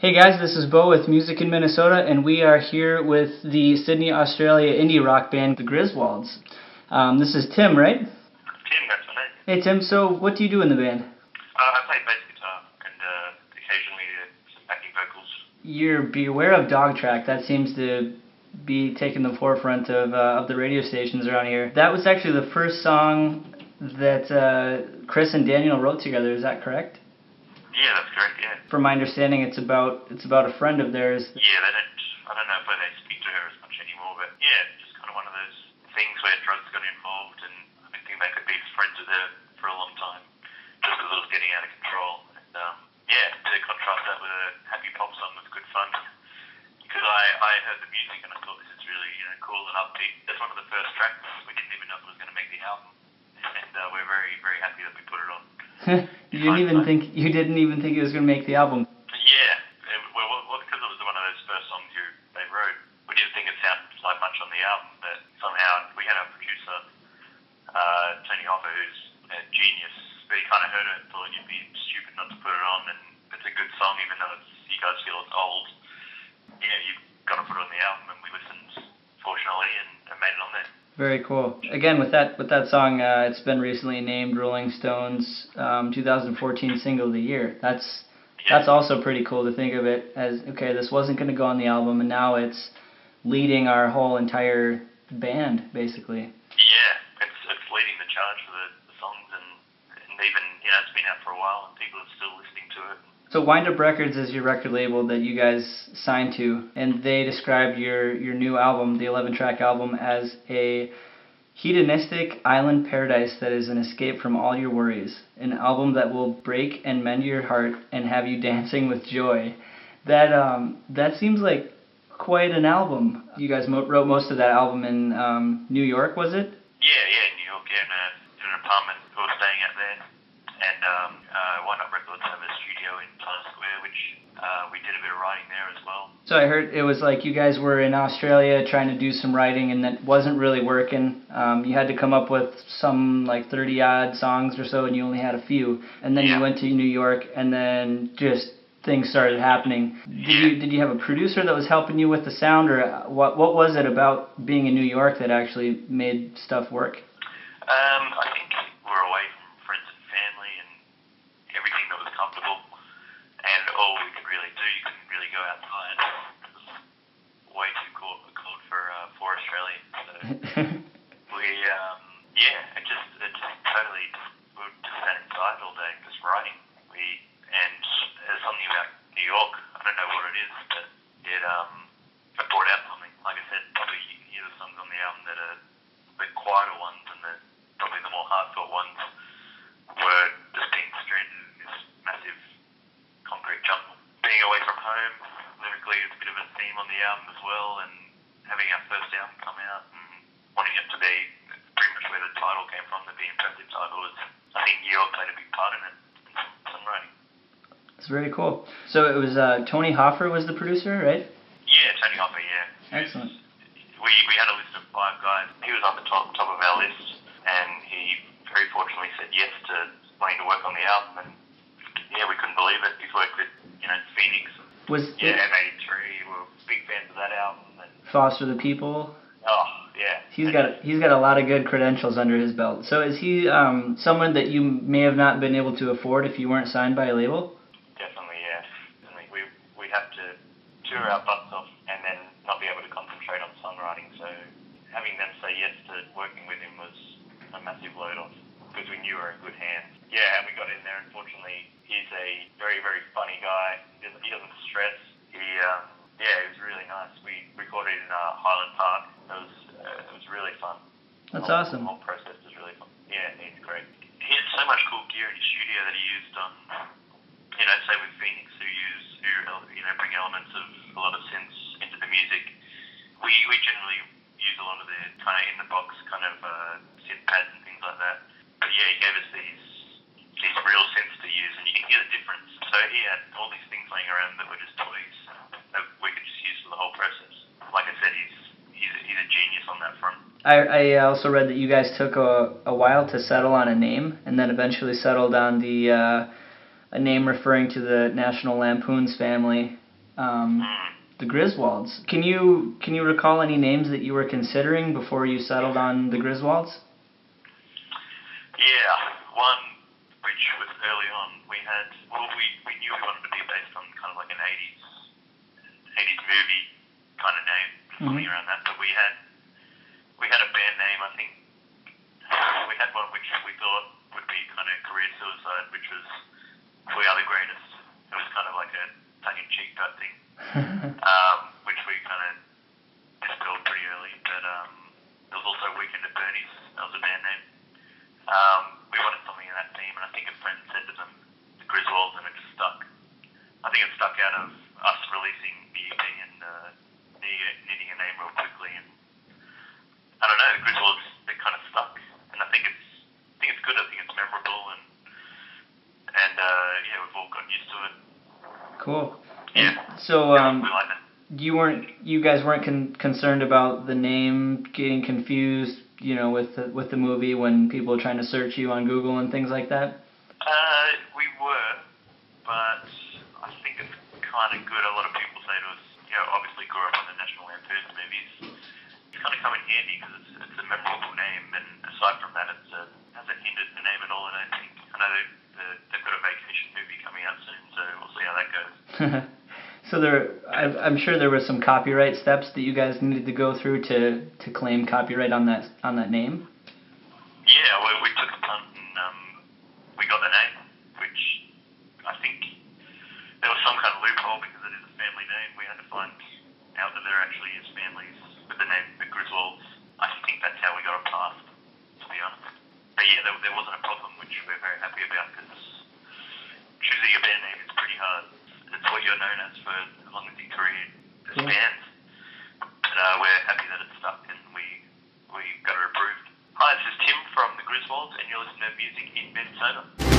Hey guys, this is Bo with Music in Minnesota, and we are here with the Sydney, Australia indie rock band, the Griswolds. This is Tim, right? Tim, that's my name. Hey Tim, so what do you do in the band? I play bass guitar and occasionally some backing vocals. You're Beware of Dog Track. That seems to be taking the forefront of the radio stations around here. That was actually the first song that Chris and Daniel wrote together. Is that correct? Yeah, that's correct. Yeah. From my understanding, it's about a friend of theirs. Yeah, I don't know if they speak to her as much anymore, but yeah, just kind of one of those things where drugs got involved, and I don't think they could be friends with her for a long time, just because it was getting out of control. And yeah, to contrast that with a happy pop song was good fun. Because I heard the music and I thought this is really cool and upbeat. That's one of the first tracks. We didn't even know if it was going to make the album, and we're very, very happy that we put it on. You didn't even think it was going to make the album. Yeah, well, because it was one of those first songs they wrote. We didn't think it sounded like much on the album, but somehow we had our producer, Tony Hoffer, who's a genius, but he kind of heard it and thought you'd be stupid not to put it on, and it's a good song even though you guys feel it's old. Yeah, you've got to put it on the album, and we listened, fortunately, and made it on there. Very cool. Again, with that song, it's been recently named Rolling Stone's 2014 Single of the Year. That's also pretty cool to think of it as, okay, this wasn't going to go on the album, and now it's leading our whole entire band, basically. Yeah, it's leading the charge for the songs, and even, it's been out for a while, and people are still listening to it. So Wind Up Records is your record label that you guys signed to, and they described your new album, the 11-track album, as a hedonistic island paradise that is an escape from all your worries. An album that will break and mend your heart and have you dancing with joy. That seems like quite an album. You guys wrote most of that album in New York, was it? Yeah, in New York, in an apartment we were staying at there. And Wind Up Records have a studio in Times Square, which we did a bit of writing there as well. So I heard it was like you guys were in Australia trying to do some writing, and that wasn't really working. You had to come up with some like 30-odd songs or so, and you only had a few. And then you went to New York, and then just things started happening. Did you have a producer that was helping you with the sound, or what was it about being in New York that actually made stuff work? I think we're away from friends and family and everything that was comfortable, and all we could really do, you couldn't really go outside. It was way too cold for Australia. So we, it just totally, we were just sat inside all day, just writing. And there's something about New York, I don't know what it is, but it brought out something. Like I said, probably you can hear the songs on the album that are the quieter ones, and probably the more heartfelt ones were just being stranded in this massive concrete jungle. Being away from home, lyrically, it's a bit of a theme on the album as well, and having our first album come out and wanting it to be pretty much where the title came from, the Be Impressive title, was, I think New York played a big part in it, in songwriting. It's very cool. So it was Tony Hoffer was the producer, right? Yeah, Tony Hoffer, yeah. Excellent. We had a list of 5 guys. He was on the top of our list, and he very fortunately said yes to wanting to work on the album, and yeah, we couldn't believe it. He's worked with, Phoenix. M83, we were big fans of that album. And Foster the People. Oh, yeah. He's got a lot of good credentials under his belt. So is he someone that you may have not been able to afford if you weren't signed by a label? Definitely, yeah. We'd have to tour our butts off and then not be able to concentrate on songwriting. So having them say yes to working with him was a massive load off, because we knew we were in good hands. Yeah, and we got in there. Unfortunately, he's a very, very funny guy. He doesn't stress. He was really nice. We recorded in Highland Park. It was really fun. That's awesome. The whole process was really fun. Yeah, he's great. He had so much cool gear in his studio that he used on, say with Phoenix, who bring elements of a lot of synths into the music. We generally use a lot of the kind of in the box kind of synth pads and things like that. But yeah, he gave us these real synths to use, and you can hear the difference. So he had all these things laying around that were just toys that we could just use for the whole process. Like I said, he's a genius on that front. I also read that you guys took a while to settle on a name, and then eventually settled on a name referring to the National Lampoon's family. the Griswolds. Can you recall any names that you were considering before you settled on the Griswolds? Yeah, one which was early on. We knew we wanted to be based on kind of like an 80s movie kind of name, something around that. But we had a band name. I think we had one which we thought would be kind of career suicide, which was We Are the Greatest. It was kind of like a tongue-in-cheek type thing, which we kind of dispelled pretty early. But there was also Weekend at Bernie's. That was a band name. We wanted something in that theme, and I think a friend said to them, the Griswolds, and it just stuck. I think it stuck out of us releasing the EP and needing a name real quickly, and I don't know, the Griswolds, it kind of stuck, and I think it's good. I think it's memorable, and yeah, we've all gotten used to it. Cool. Yeah. So we like it. you guys weren't concerned about the name getting confused, with the movie when people are trying to search you on Google and things like that? We were, but I think it's kind of good. A lot of people say to us, obviously grew up on the National Lampoon's movies. It's kind of come in handy because it's a memorable name, and aside from that, it hasn't hindered the name at all, I don't think. I know they've got a vacation movie coming out soon, so we'll see how that goes. So I'm sure there were some copyright steps that you guys needed to go through to claim copyright on that name. Yeah, we took a punt and we got the name, which I think there was some kind of loophole because it is a family name. We had to find out that there actually is families with the name the Griswolds. I think that's how we got it passed, to be honest. But yeah, there wasn't a problem, which we're very happy about because choosing a band name is pretty hard. It's what you're known as for as long as your career as bands. But we're happy that it stuck and we got it approved. Hi, this is Tim from the Griswolds and you're listening to Music in Minnesota.